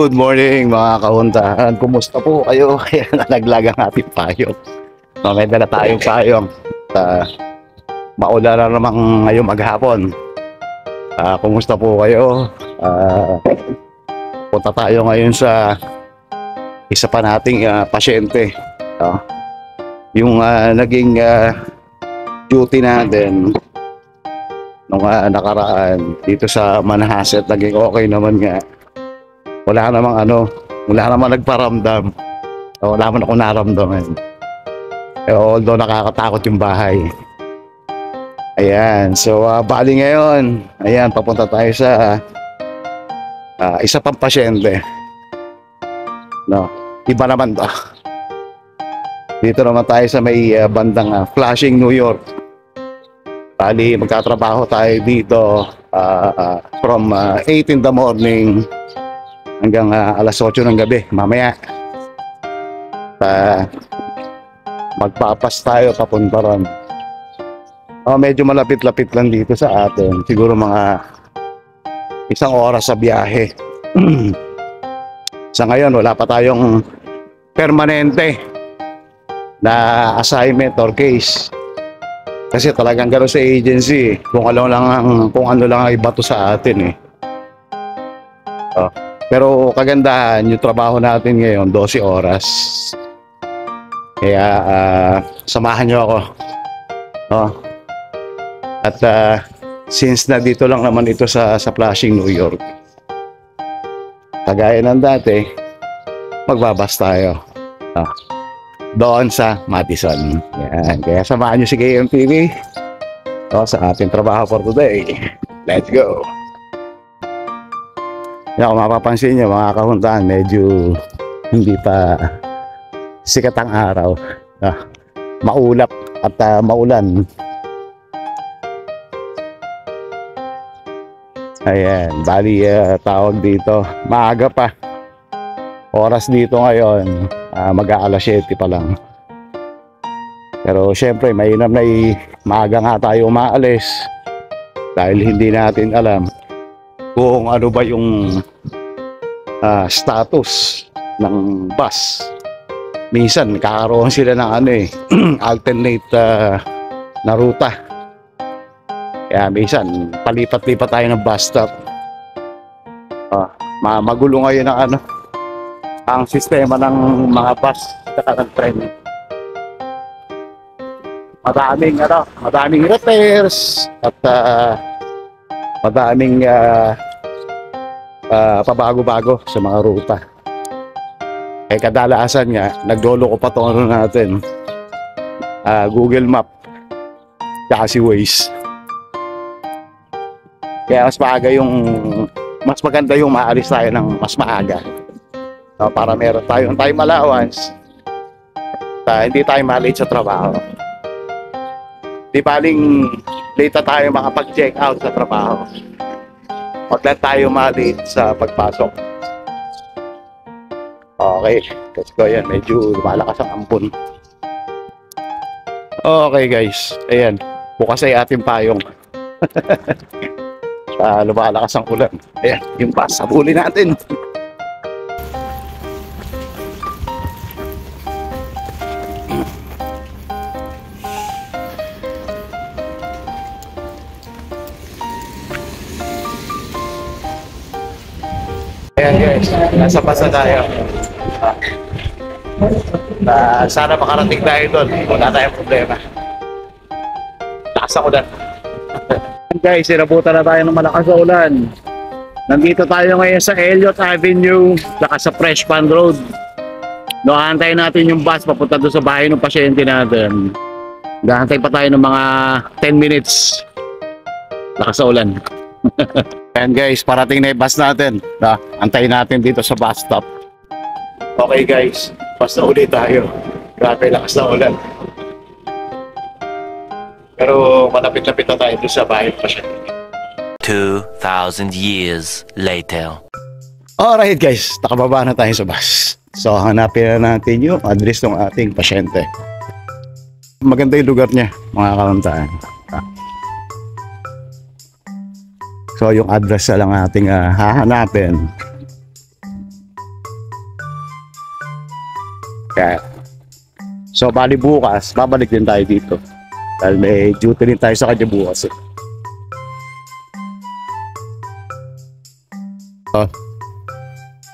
Good morning mga kahuntahan. Kumusta po kayo? Kaya nalaglag ang ating payong. May dala tayong payong. Maulan na naman ngayong maghapon. Kumusta po kayo? Punta tayo ngayon sa isa pa nating pasyente. Yung naging duty natin nung nakaraan dito sa Manhasset, naging okay naman nga. Wala namang nagparamdam. Wala naman ako naramdaman. Although nakakatakot yung bahay. Ayan, so bali ngayon, ayan, papunta tayo sa isa pang pasyente. Iba naman to. Dito naman tayo sa may bandang Flushing, New York. Bali, magtatrabaho tayo dito from 8 in the morning hanggang alas 8 ng gabi mamaya. Magpapas tayo papunta ron. Medyo malapit-lapit lang dito sa atin. Siguro mga 1 oras sa biyahe. Sa ngayon wala pa tayong permanente na assignment or case. Kasi talagang gano'n sa agency, kung ano lang ang ibato sa atin eh. Pero kagandahan, yung trabaho natin ngayon, 12 oras. Kaya samahan nyo ako. At since na dito lang naman ito sa Flushing, New York, kagaya ng dati, magbabas tayo doon sa Madison. Yan. Kaya samahan nyo si KMTV sa ating trabaho for today. Let's go! Kung mapapansin nyo mga kahuntahan, medyo hindi pa sikat ang araw. Maulap at maulan. Ayan, bali tawag dito, maaga pa. Oras dito ngayon, mag-aalas 7 pa lang. Pero syempre, mainam na maaga nga tayo umaalis dahil hindi natin alam kung ano ba yung status ng bus. Minsan kakaroon sila ng alternate na ruta. Kaya minsan palipat-lipat tayo ng bus stop. Magulo ngayon ang sistema ng mga bus at ng tren. Madaming repairs at madaming pabago-bago sa mga ruta. Kadalasan nga, naglolo ko pa ito natin, Google Map tsaka si Waze. Kaya mas maganda yung maalis tayo ng mas maaga, para meron tayong time allowance, hindi tayo malate sa trabaho. Di baling late na tayo makapag-check out sa trabaho. Huwag lang tayo malate sa pagpasok. Okay, let's go. Yan, medyo lumalakas ang ampon. Okay guys, ayan, bukas ay ating payong. Lumalakas ang ulan. Ayan, yung bus, sabulin natin. Ayan guys, nasa bus na tayo. Sana makarating tayo doon. Wala tayong problema. Taas ako na. Guys, sinabutan na tayo ng malakas na ulan. Nandito tayo ngayon sa Elliott Avenue, saka sa Fresh Pond Road. Antayin natin yung bus papunta doon sa bahay ng pasyente natin. Gahantay pa tayo ng mga 10 minutes. Lakas sa ulan. Ayan guys, parating na yung bus natin. Antayin natin dito sa bus stop. Okay guys, bus na ulit tayo. Grabe, lakas na ulan. Pero malapit-lapit na tayo doon sa bahay pa siya. 2,000 years later. Alright guys, nakababa na tayo sa bus. So hanapin na natin yung address ng ating pasyente. Maganda yung lugar niya, mga kauntaan. So yung address na lang ating hahanapin. Kaya, so bali bukas, babalik din tayo dito. Dahil may duty din tayo sa kanya bukas eh.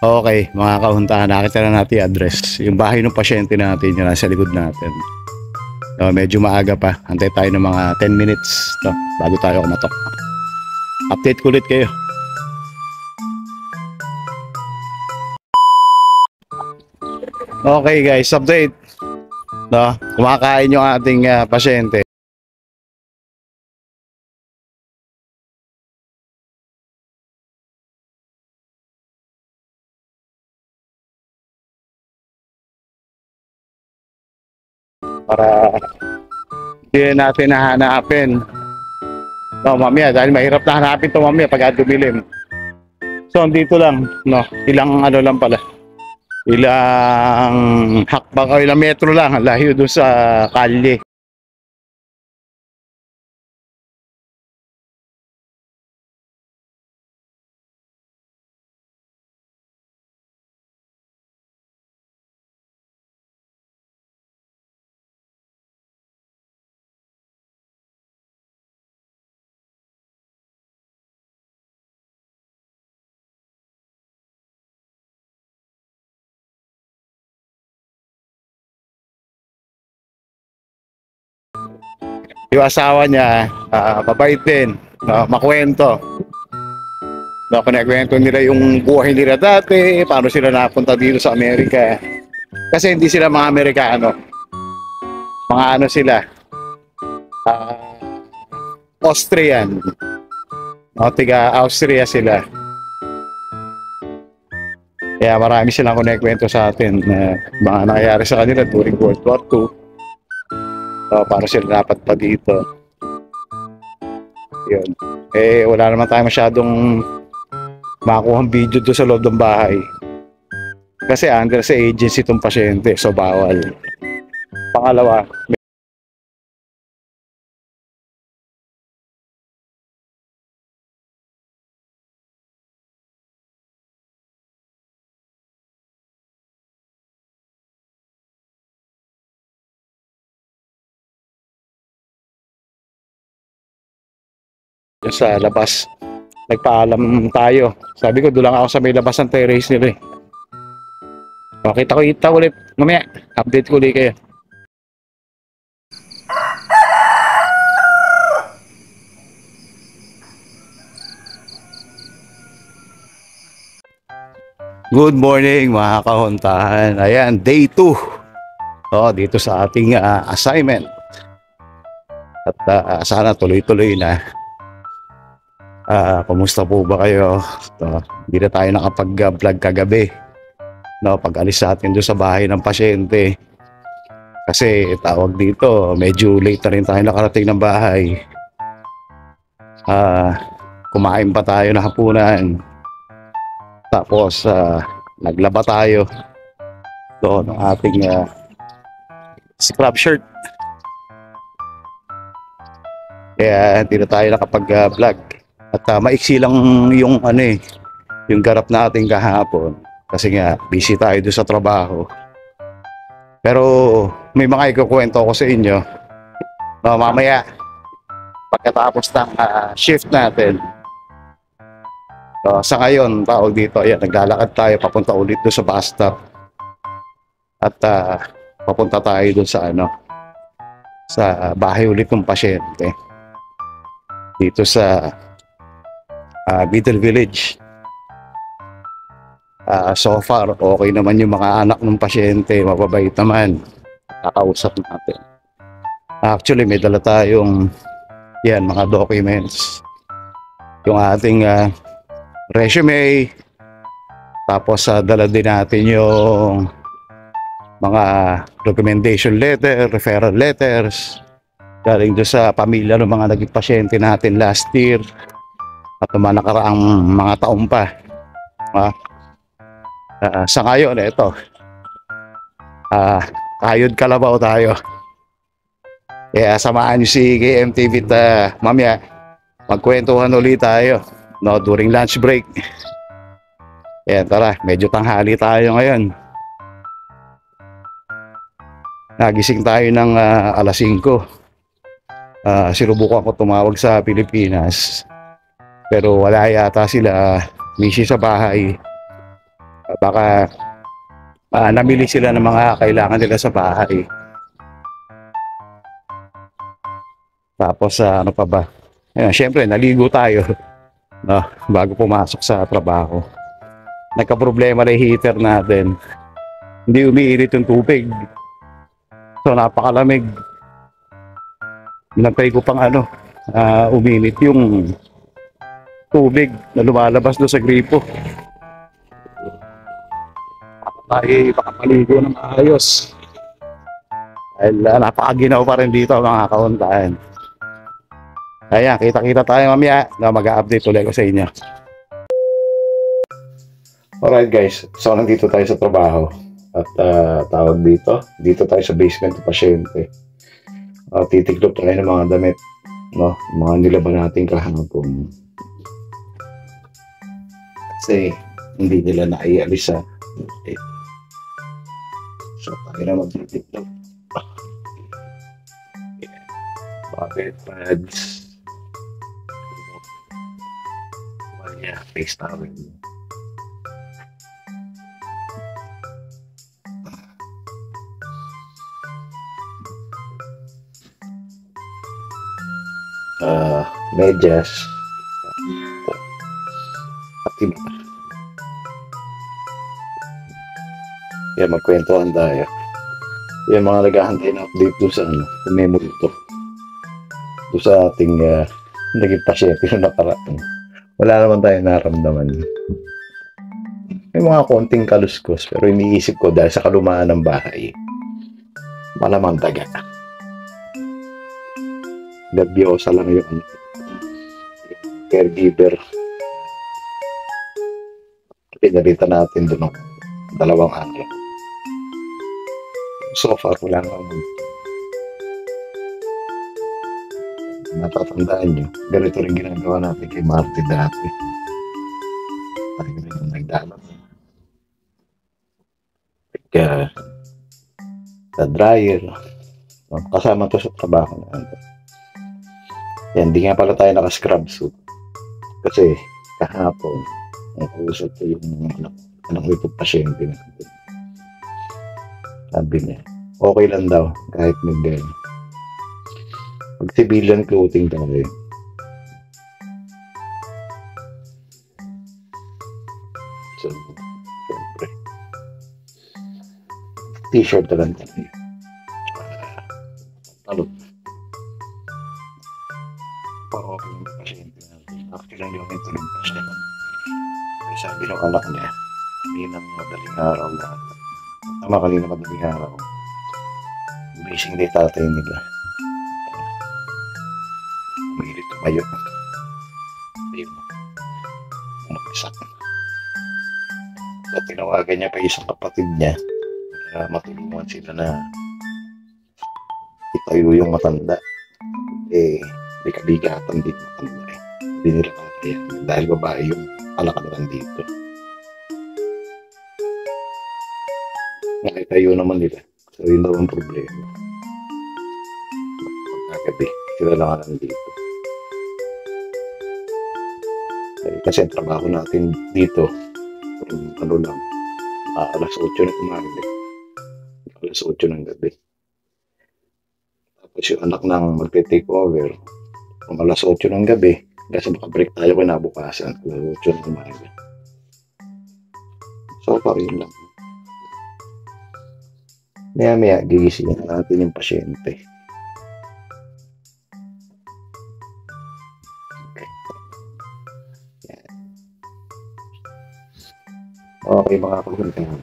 Okay, mga kahuntahan, nakita na natin yung address. Yung bahay ng pasyente natin, yung nasa likod natin. So, medyo maaga pa. Antay tayo ng mga 10 minutes bago tayo kumatok. Update ko ulit kayo. Okay guys, update. Kumakain yung ating pasyente. Para hindi natin nahanapin. Mamaya, dahil mahirap na hanapin ito mamaya pag dumilim. So, dito lang, ilang ano lang pala. Ilang hakbang o ilang metro lang, layo doon sa kalye. Yung asawa niya, mabait din, makwento. Kinakwento nila yung buhay nila dati, paano sila napunta dito sa Amerika. Kasi hindi sila mga Amerikano. Mga ano sila, Austrian. Tiga Austria sila. Kaya marami silang kunikwento sa atin na mga nangyayari sa kanila during World War II. Para sila dapat pa dito. Yun. Wala naman tayo masyadong makuhang video doon sa loob ng bahay. Kasi under sa agency itong pasyente, so bawal. Pangalawa, sa labas, nagpaalam tayo. Sabi ko, doon lang ako sa may labas ng terrace nila eh. Kita ulit mamaya. Update ko ulit kayo. Good morning mga kahuntahan. Ayan, day 2. Dito sa ating assignment. At sana tuloy-tuloy na. Kumusta po ba kayo? Hindi na tayo nakapag-vlog kagabi. Pag alis sa atin doon sa bahay ng pasyente. Kasi tawag dito, medyo late na rin tayo nakarating ng bahay. Kumain pa tayo na hapunan. Tapos naglaba tayo doon ng ating scrub shirt. Kaya hindi na tayo nakapag-vlog. At maiksi lang yung yung garap natin kahapon. Kasi nga busy tayo doon sa trabaho. Pero may mga ikukwento ko sa inyo. Mamaya pagkatapos ng shift natin. Sa ngayon, tawag dito, ayan, naglalakad tayo papunta ulit doon sa bus stop. At papunta tayo doon sa sa bahay ulit ng pasyente. Dito sa Middle Village. So far, okay naman yung mga anak ng pasyente, mababait naman. Kakausap natin. Actually, may dala tayong mga documents. Yung ating resume, tapos dala din natin yung mga recommendation letter, referral letters galing doon sa pamilya ng mga naging pasyente natin last year at mga nakaraang mga taon pa. Sa ngayon, ito, kayod kalabaw tayo. Kaya samahan nyo si KMTV at mamaya magkwentuhan ulit tayo during lunch break. Ayan, tara, medyo tanghali tayo ngayon. Nagising tayo ng alas 5. Sinubukan ko tumawag sa Pilipinas. Pero wala yata sila. Busy sa bahay. Baka namili sila ng mga kailangan nila sa bahay. Tapos ano pa ba? Ayan, syempre naligo tayo no, bago pumasok sa trabaho. Nagka-problema na yung heater natin. Hindi umiinit yung tubig. So napakalamig. Nantay ko pang uminit yung tubig na lumalabas doon sa gripo. Tayo makapaligo ng maayos. Dahil napakaginaw pa rin dito mga kauntaan. Ayan, kita-kita tayo mamaya na mag-update ulit ko sa inyo. Alright guys, so nandito tayo sa trabaho. At tawag dito tayo sa basement ng pasyente. Titiklop tayo ng mga damit, no? Mga nilaban natin kahapon. Kasi hindi nila naialis sa so tayo na magtitiklop. Mga bed pads. Face towel. Medyas at iba. Yan, magkwentuhan tayo. Yan, mga naghahantay na update doon sa memory to. Doon sa ating naging pasyente na nakarating. Wala naman tayong naramdaman. May mga konting kaluskos pero iniisip ko dahil sa kalumaan ng bahay. Malamang daga. Labiosa lang yung caregiver. Pinalita natin doon ng 2 araw. So far, wala naman. Natatandaan nyo, ganito rin ginagawa natin kay Marty dati. Tayo rin yung nagdalang. Sa dryer. Kasama to sa trabaho natin. Yan, di nga pala tayo naka-scrub suit. Kasi kahapon, ang kausap ko yung anak ko itong pasyente natin. Sabi niya, okay lang daw kahit mag-civilian clothing tayo. So, siyempre, t-shirt na lang tayo. Pa-okay yung pasyente natin. Actually, lang yung ito rin pasyente. Kasi sabi ng anak niya, kaninang madaling araw na. Kanina madaling araw. Basing day tatay nila. Umilit tumayo. Ayun. Umakisak. So, tinawagan niya pa isang kapatid niya para matulungan sila na itayo yung matanda. May kabigatan din matanda eh. Hindi nila kaya dahil babae yung alakalan dito. Nakitayo naman nila. So, yun daw ang problema. Pagkagabi, sila lang nandito. Kasi ang trabaho natin dito, lang, alas 8 na umaga. Alas 8 ng gabi. Tapos yung anak ng magte-take over, kung alas 8 ng gabi, kasi makabreak tayo kinabukasan, alas 8 ng umaga. So, yun lang. Maya-maya, gigisingin natin yung pasyente. Okay mga kaguntahan,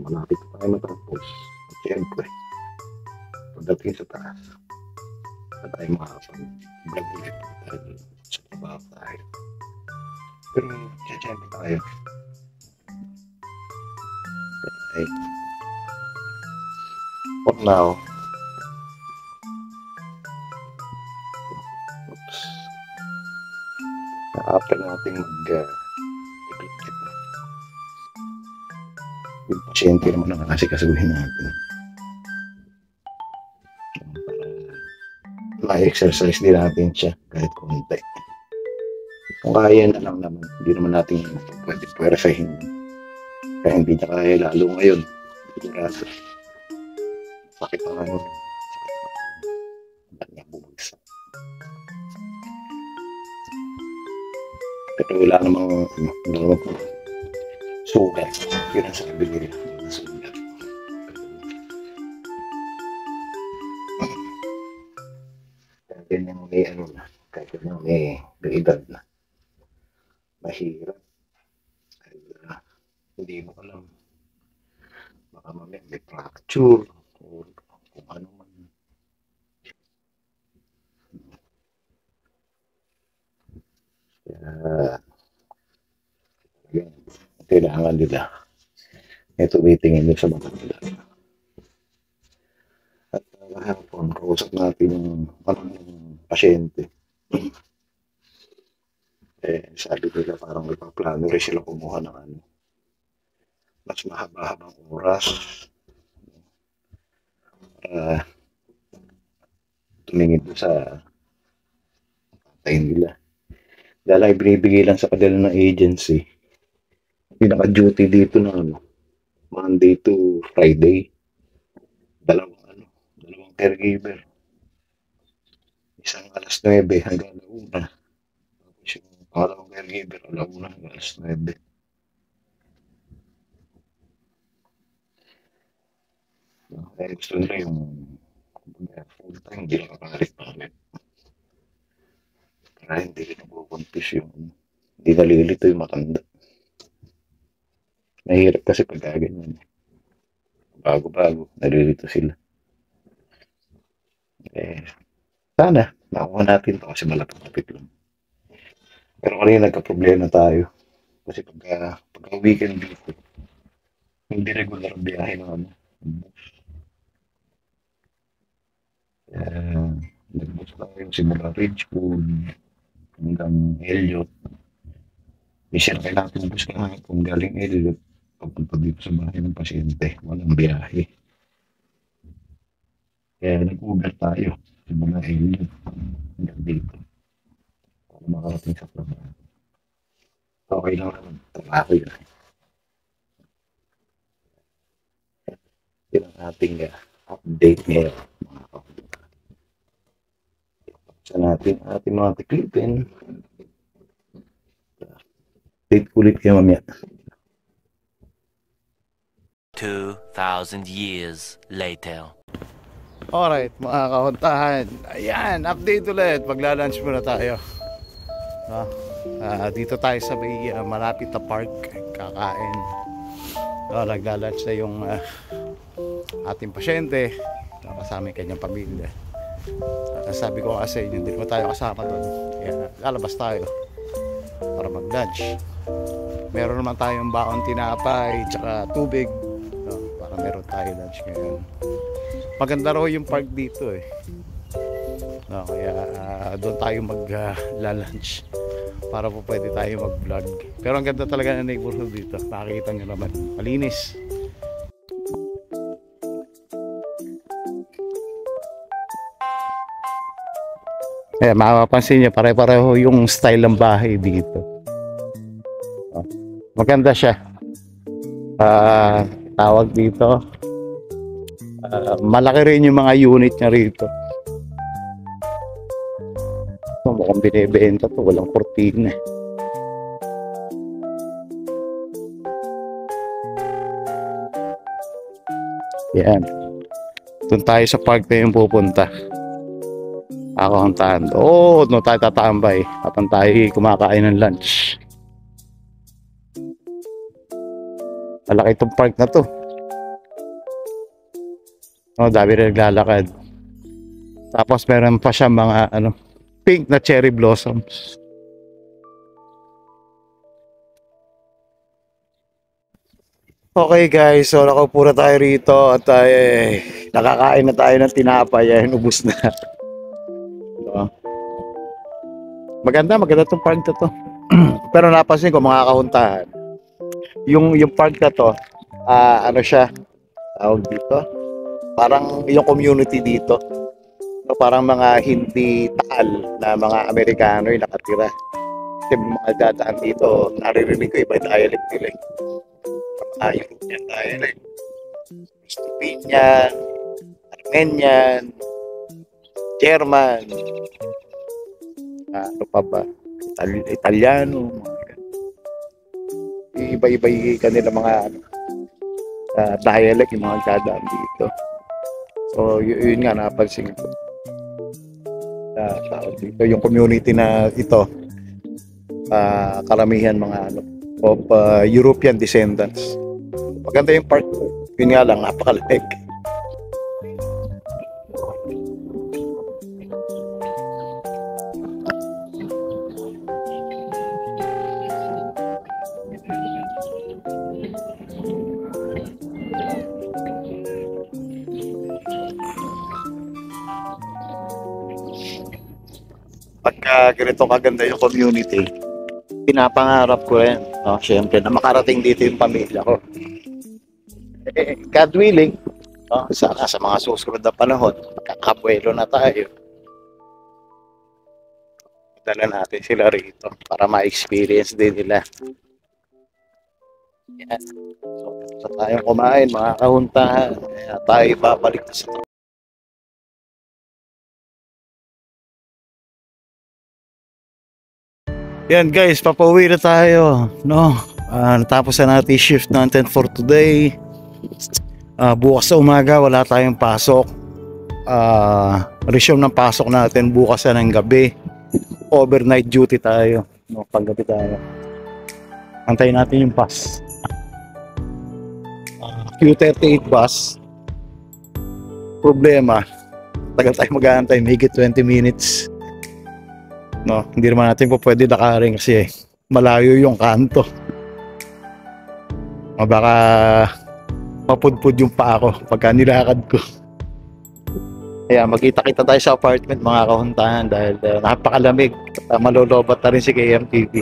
malapit pa tayo matapos. At syempre, pagdating sa taas, na tayo makapag-vlog ulit dahil sa trabaho tayo. Pero, syempre tayo. Okay. For now, after natin mag-click na. Yung pasyente naman ang kasikasuhin natin. pa-exercise din natin siya kahit konti. Kung kaya na lang naman, hindi naman natin pwede pwersahin. Kaya hindi niya kaya lalo ngayon. Sigurado. Sakit na ngayon. Ba't niya bumagsak? Pero wala namang sugat. Yun ang sabi nila. Sugat. Kaya ganyan may ano na. Kaya ganyan may edad na. Mahirap. Kaya hindi mo alam. Baka mamaya may fracture. O kung ano man. Kaya kailangan nila ito tumitingin din sa mga nila. At hapon, kausap natin yung pasyente. Sabi nila parang nagpaplano rin sila kumuha ng mas mahaba-habang oras para tumingin doon sa patay nila. Dahil ay binibigay lang sa kanila ng agency. Pinaka-duty dito na Monday to Friday. Dalawang caregiver. Isang alas 9 hanggang 1. Tapos yung pangalawang caregiver, 1 hanggang alas 9. Gusto nila yung full time, hindi lang kapalit-palit. Kaya hindi nabubuntis hindi nalilito yung matanda. Mahirap kasi pag ganyan. Bago-bago, nalilito sila. Sana, makuha natin ito kasi malapit-lapit lang. Pero kanina nagka-problema tayo. Kasi pagka weekend dito, hindi regular biyahe ng bus. Nagbus lang yung simula Ridgewood hanggang Elliot. Isir kailangan natin bus kung galing Elliot papunta dito sa bahay ng pasyente. Walang biyahe. Kaya nag-Uber tayo simula Elliot hanggang dito para makarating sa trabaho. Okay lang naman. Trabaho yun. Yun ang ating update ngayon. Sa natin ating mga tiklipin. Update ulit kayo mamaya. 2,000 years later. Alright, mga kahuntahan. Ayan, update ulit. Magla-lunch muna tayo. Dito tayo sa may malapit na park. Kakain. Nagla-lunch na yung ating pasyente. Kasama yung kanyang pamilya. Sabi ko kasi hindi mo tayo kasama doon. Kaya lalabas tayo para mag-lunch. Meron naman tayong baon tinapay tsaka tubig. Para meron tayo lunch ngayon. Maganda raw yung park dito kaya doon tayo mag-lunch para po pwede tayo mag-vlog. Pero ang ganda talaga ng neighborhood dito. Makikita nyo naman, malinis. Mapapansin nyo, pare-pareho yung style ng bahay dito. Maganda siya. Tawag dito, malaki rin yung mga unit niya rito. Mukhang binibenta to, walang kortina. Yan. Doon tayo sa park na yung pupunta. Ako ang tahan. No tayo tatambay habang tayo kumakain ng lunch. Malaki itong park na to. Dami rin naglalakad. Tapos meron pa siya mga pink na cherry blossoms. Okay guys, so nakaupo na tayo rito at nakakain na tayo ng tinapay. Ubus na. Maganda tong park na to. Pero napansin ko mga kahuntahan, yung park na to, siya, tawag dito, parang yung community dito. No, parang mga hindi taal na mga Amerikano yung nakatira. Kasi mga dadaan dito, naririnig ko iba yung dialect nila. Mga European dialect. Slovenian, Armenian, German, ano pa ba? Italiano, mga ganun. Iba-iba yung kanila mga dialect yung mga dadaan dito. So, yun nga napansin ko. Tawag dito, yung community na ito, karamihan mga of European descendants. Maganda yung part, yun nga lang, napakalamig. Pagka ganito kaganda yung community, pinapangarap ko rin, no? Siyempre, na makarating dito yung pamilya ko. God willing, no? Sana sa mga susunod na panahon, magkakabuelo na tayo. Dala natin sila rito para ma-experience din nila. Yan. So, sa tayong kumain, mga kahuntahan, tayo babalik na sa yan guys, papauwi na tayo, no? Natapos na natin shift natin for today. Bukas sa umaga wala tayong pasok. Resume ng pasok natin bukas na ng gabi. Overnight duty tayo, no? Paggabi tayo. Antayin natin yung bus. Q38 bus. Problema, tagal tayo mag-aantay, higit 20 minutes. No, hindi naman natin po pwede lakarin kasi malayo yung kanto. Baka mapudpud yung paa ko pagka nilakad ko. Kaya magkita-kita tayo sa apartment mga kahuntahan dahil napakalamig. Malolobat na rin si KMTV.